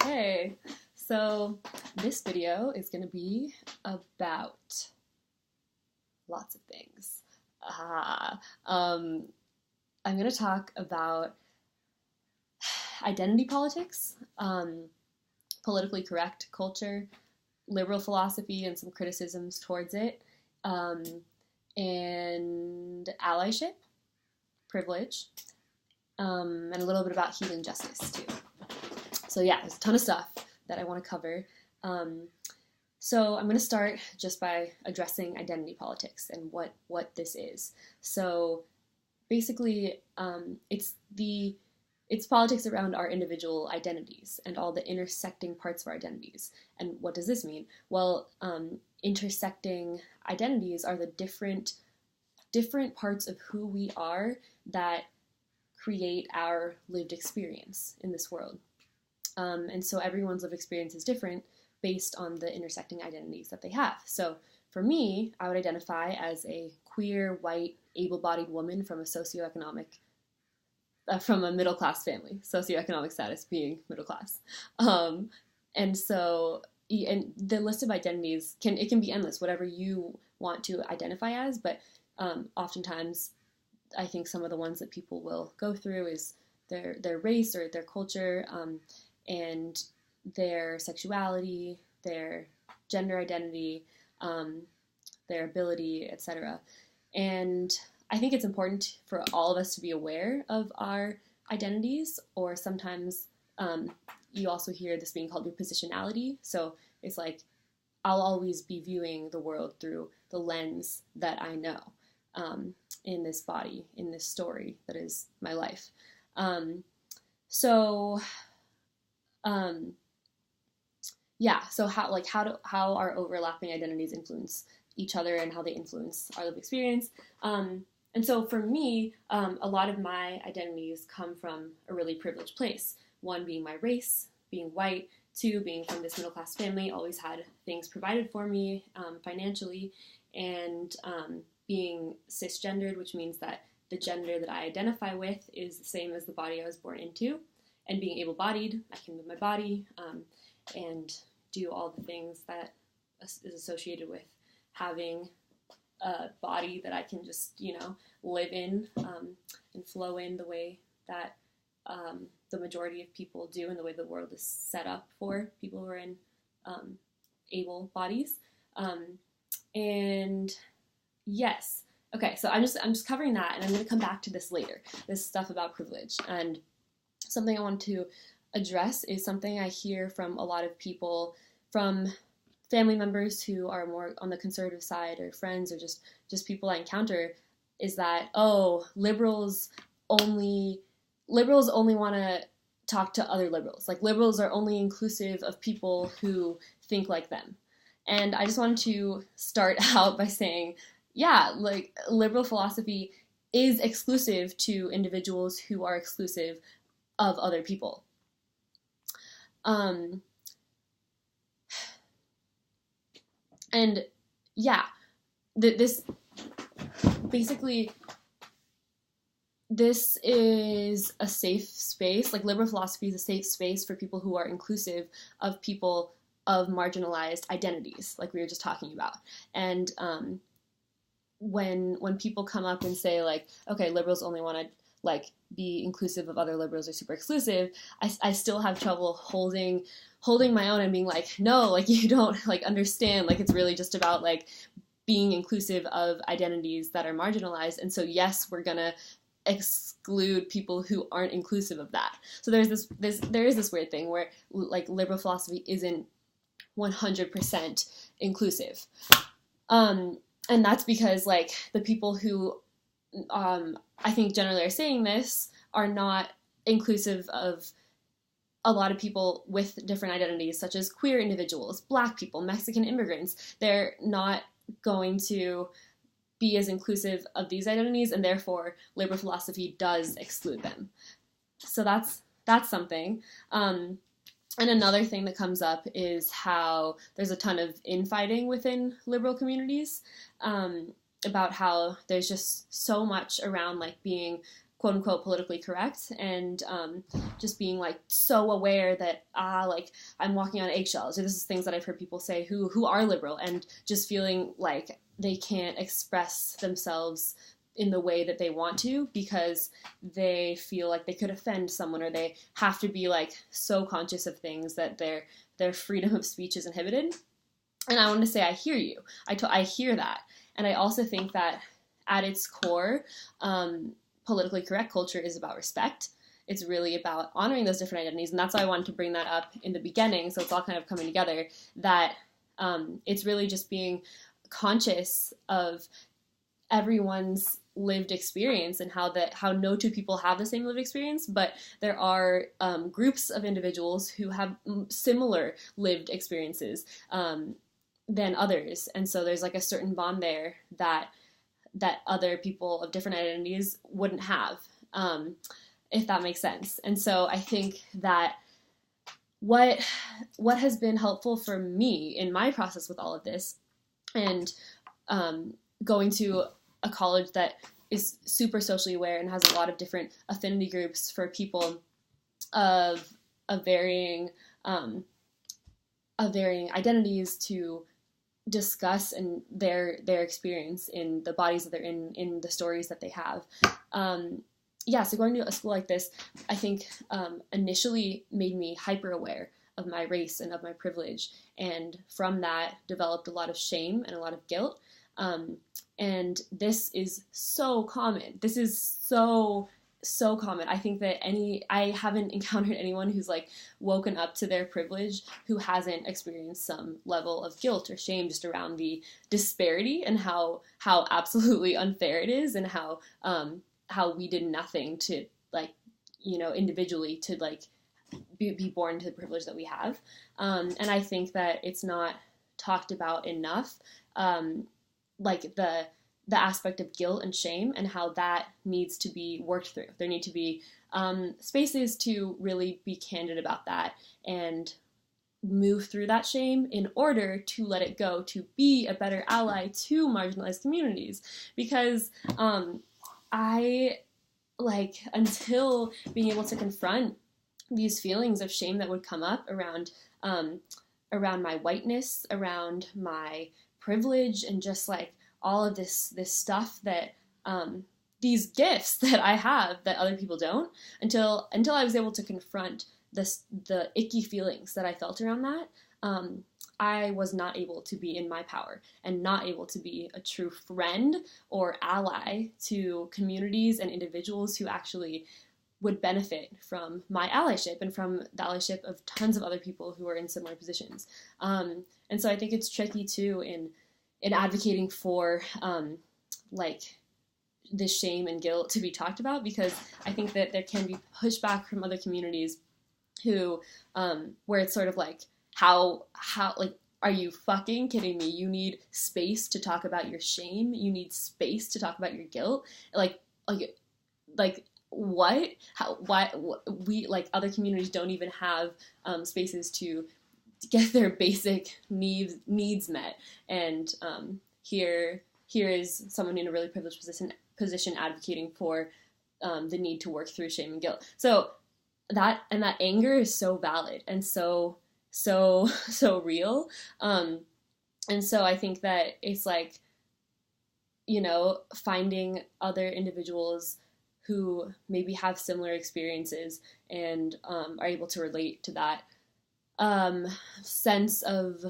Okay, so this video is going to be about lots of things. I'm going to talk about identity politics, politically correct culture, liberal philosophy and some criticisms towards it, and allyship, privilege, and a little bit about healing justice too. So yeah, there's a ton of stuff that I want to cover. So I'm going to start just by addressing identity politics and what this is. So basically, it's politics around our individual identities and all the intersecting parts of our identities. And what does this mean? Well, intersecting identities are the different parts of who we are that create our lived experience in this world. And so everyone's lived experience is different based on the intersecting identities that they have. So for me, I would identify as a queer, white, able-bodied woman from a from a middle-class family, socioeconomic status being middle class. And the list of identities can be endless, whatever you want to identify as, but oftentimes I think some of the ones that people will go through is their race or their culture, and their sexuality, their gender identity, their ability, etc. And I think it's important for all of us to be aware of our identities, or sometimes you also hear this being called repositionality. So it's like, I'll always be viewing the world through the lens that I know in this body, in this story that is my life. So how our overlapping identities influence each other and how they influence our lived experience. And so for me, a lot of my identities come from a really privileged place. One being my race, being white. Two, being from this middle-class family, always had things provided for me financially. And being cisgendered, which means that the gender that I identify with is the same as the body I was born into. And being able-bodied, I can move my body and do all the things that is associated with having a body that I can just, live in and flow in the way that the majority of people do, and the way the world is set up for people who are in able bodies. And yes, okay, so I'm just covering that, and I'm going to come back to this later, this stuff about privilege. And something I want to address is something I hear from a lot of people, from family members who are more on the conservative side, or friends, or just people I encounter, is that, liberals only want to talk to other liberals. Like, liberals are only inclusive of people who think like them. And I just wanted to start out by saying, yeah, like, liberal philosophy is exclusive to individuals who are exclusive of other people. And yeah, this is a safe space. Like, liberal philosophy is a safe space for people who are inclusive of people of marginalized identities, like we were just talking about. And when people come up and say, like, okay, liberals only want to, like, be inclusive of other liberals, or super exclusive, I still have trouble holding my own and being like, no, like, you don't, like, understand, like, it's really just about, like, being inclusive of identities that are marginalized. And so yes, we're gonna exclude people who aren't inclusive of that. So there is this weird thing where, like, liberal philosophy isn't 100% inclusive. And that's because, like, the people who I think generally are saying this are not inclusive of a lot of people with different identities, such as queer individuals, Black people, Mexican immigrants. They're not going to be as inclusive of these identities, and therefore liberal philosophy does exclude them. So that's something. And another thing that comes up is how there's a ton of infighting within liberal communities, about how there's just so much around, like, being quote unquote politically correct, and just being like so aware that like I'm walking on eggshells, or this is things that I've heard people say who are liberal, and just feeling like they can't express themselves in the way that they want to because they feel like they could offend someone, or they have to be like so conscious of things that their freedom of speech is inhibited. And I want to say I hear you. I hear that. And I also think that at its core, politically correct culture is about respect. It's really about honoring those different identities. And that's why I wanted to bring that up in the beginning. So it's all kind of coming together, that it's really just being conscious of everyone's lived experience, and how no two people have the same lived experience, but there are groups of individuals who have similar lived experiences than others. And so there's like a certain bond there that other people of different identities wouldn't have, if that makes sense. And so I think that what has been helpful for me in my process with all of this, and going to a college that is super socially aware and has a lot of different affinity groups for people of varying identities to discuss and their experience in the bodies that they're in the stories that they have. So going to a school like this, I think initially made me hyper aware of my race and of my privilege, and from that developed a lot of shame and a lot of guilt. And this is so common. This is so common. I think that I haven't encountered anyone who's like woken up to their privilege who hasn't experienced some level of guilt or shame just around the disparity and how absolutely unfair it is, and how we did nothing to, like, individually to like be born to the privilege that we have. And I think that it's not talked about enough, like the aspect of guilt and shame, and how that needs to be worked through. There need to be spaces to really be candid about that and move through that shame in order to let it go, to be a better ally to marginalized communities. Because until being able to confront these feelings of shame that would come up around my whiteness, around my privilege, and just like all of this stuff that these gifts that I have that other people don't, until I was able to confront the icky feelings that I felt around that, I was not able to be in my power, and not able to be a true friend or ally to communities and individuals who actually would benefit from my allyship and from the allyship of tons of other people who are in similar positions. And so I think it's tricky too in advocating for like this shame and guilt to be talked about, because I think that there can be pushback from other communities who where it's sort of like, how like, are you fucking kidding me? You need space to talk about your shame. You need space to talk about your guilt. Like what? Why we, like, other communities don't even have spaces to get their basic needs met. And here is someone in a really privileged position advocating for the need to work through shame and guilt. So that anger is so valid and so real. And so I think that it's like, finding other individuals who maybe have similar experiences and are able to relate to that sense of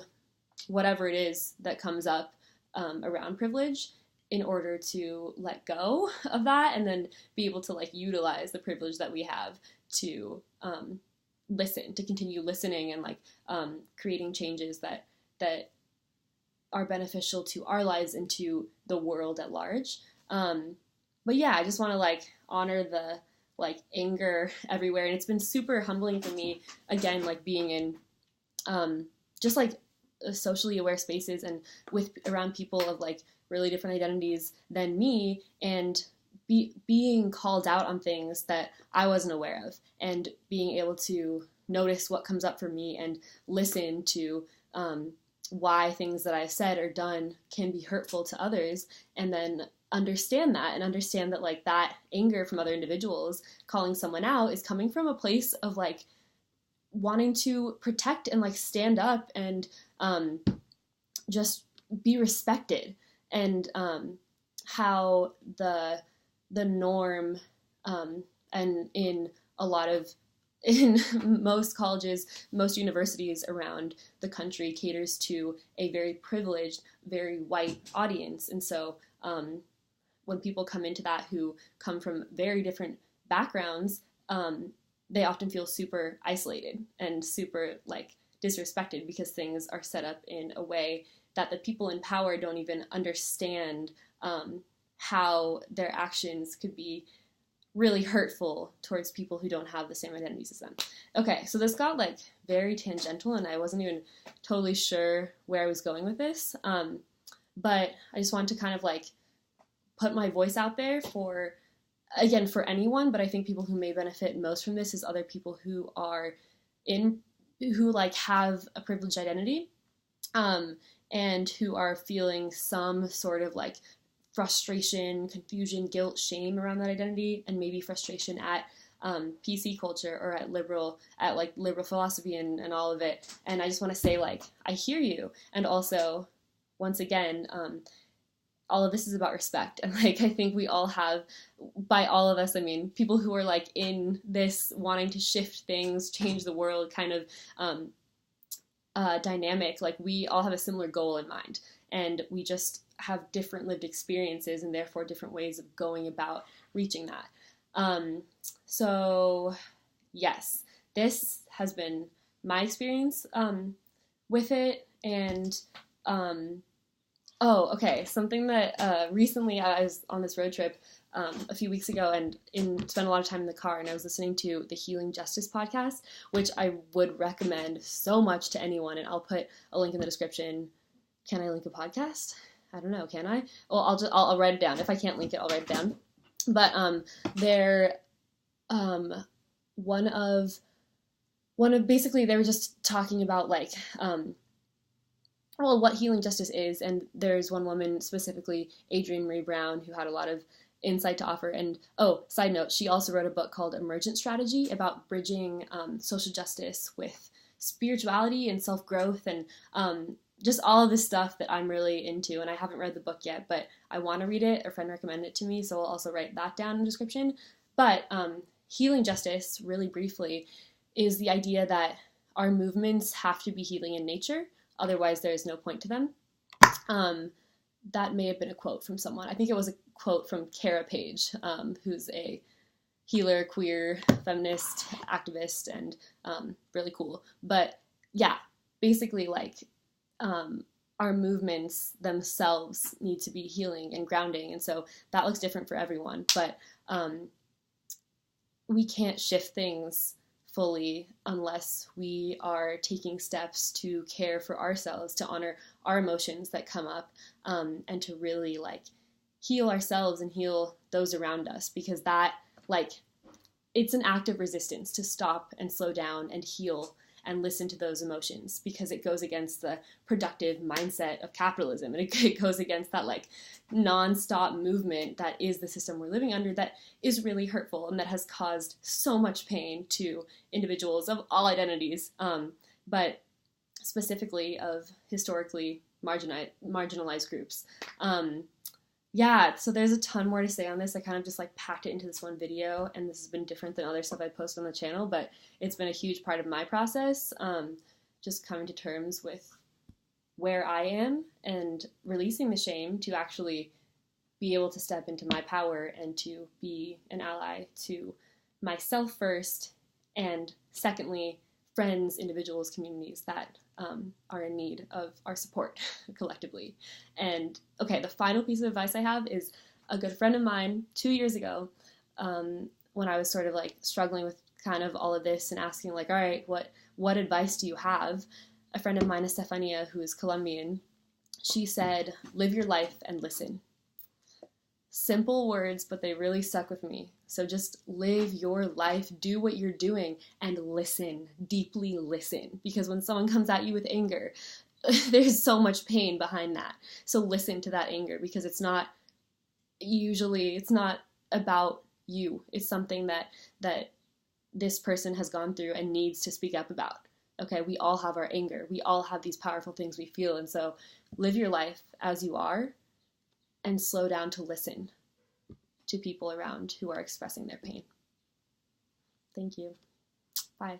whatever it is that comes up around privilege, in order to let go of that and then be able to like utilize the privilege that we have to continue listening and like creating changes that are beneficial to our lives and to the world at large. But yeah, I just want to like honor the like anger everywhere, and it's been super humbling for me, again, like being in just like socially aware spaces and around people of like really different identities than me, and being called out on things that I wasn't aware of, and being able to notice what comes up for me and listen to why things that I've said or done can be hurtful to others, and then understand that, and understand that like that anger from other individuals calling someone out is coming from a place of like wanting to protect and like stand up and just be respected, and how the norm and in most colleges, most universities around the country caters to a very privileged, very white audience. And so when people come into that who come from very different backgrounds, they often feel super isolated and super like disrespected because things are set up in a way that the people in power don't even understand how their actions could be really hurtful towards people who don't have the same identities as them. Okay, so this got like very tangential and I wasn't even totally sure where I was going with this. But I just wanted to kind of like put my voice out there for anyone, but I think people who may benefit most from this is other people who like have a privileged identity, and who are feeling some sort of like frustration, confusion, guilt, shame around that identity, and maybe frustration at PC culture or at liberal philosophy and all of it. And I just want to say, like, I hear you. And also, once again, all of this is about respect. And like, I think we all have, by all of us, I mean, people who are like in this wanting to shift things, change the world kind of dynamic, like we all have a similar goal in mind. And we just have different lived experiences and therefore different ways of going about reaching that. So yes, this has been my experience with it. And something that recently I was on this road trip a few weeks ago and spent a lot of time in the car, and I was listening to the Healing Justice podcast, which I would recommend so much to anyone, and I'll put a link in the description. Can I link a podcast? I don't know, can I? Well, I'll write it down. If I can't link it, I'll write it down. But they're one of basically they were just talking about like what healing justice is, and there's one woman specifically, Adrienne Maree Brown, who had a lot of insight to offer. And side note, she also wrote a book called Emergent Strategy about bridging social justice with spirituality and self-growth and just all of this stuff that I'm really into. And I haven't read the book yet, but I want to read it. A friend recommended it to me, so I'll also write that down in the description. But healing justice, really briefly, is the idea that our movements have to be healing in nature, otherwise there is no point to them. That may have been a quote from someone. I think it was a quote from Cara Page, who's a healer, queer, feminist, activist, and really cool. But yeah, basically like our movements themselves need to be healing and grounding. And so that looks different for everyone. But we can't shift things fully unless we are taking steps to care for ourselves, to honor our emotions that come up, and to really like heal ourselves and heal those around us, because that like it's an act of resistance to stop and slow down and heal and listen to those emotions, because it goes against the productive mindset of capitalism, and it goes against that like nonstop movement that is the system we're living under, that is really hurtful and that has caused so much pain to individuals of all identities, but specifically of historically marginalized groups. Yeah, so there's a ton more to say on this. I kind of just like packed it into this one video, and this has been different than other stuff I post on the channel, but it's been a huge part of my process, just coming to terms with where I am and releasing the shame to actually be able to step into my power and to be an ally to myself first, and secondly, friends, individuals, communities that are in need of our support collectively. And okay, the final piece of advice I have is a good friend of mine 2 years ago, when I was sort of like struggling with kind of all of this and asking like, all right, what advice do you have? A friend of mine, Estefania, who is Colombian, she said, live your life and listen. Simple words, but they really stuck with me. So just live your life, do what you're doing, and listen, deeply listen. Because when someone comes at you with anger, there's so much pain behind that. So listen to that anger, because it's not usually it's not about you. It's something that this person has gone through and needs to speak up about. Okay, we all have our anger. We all have these powerful things we feel. And so live your life as you are and slow down to listen to people around who are expressing their pain. Thank you. Bye.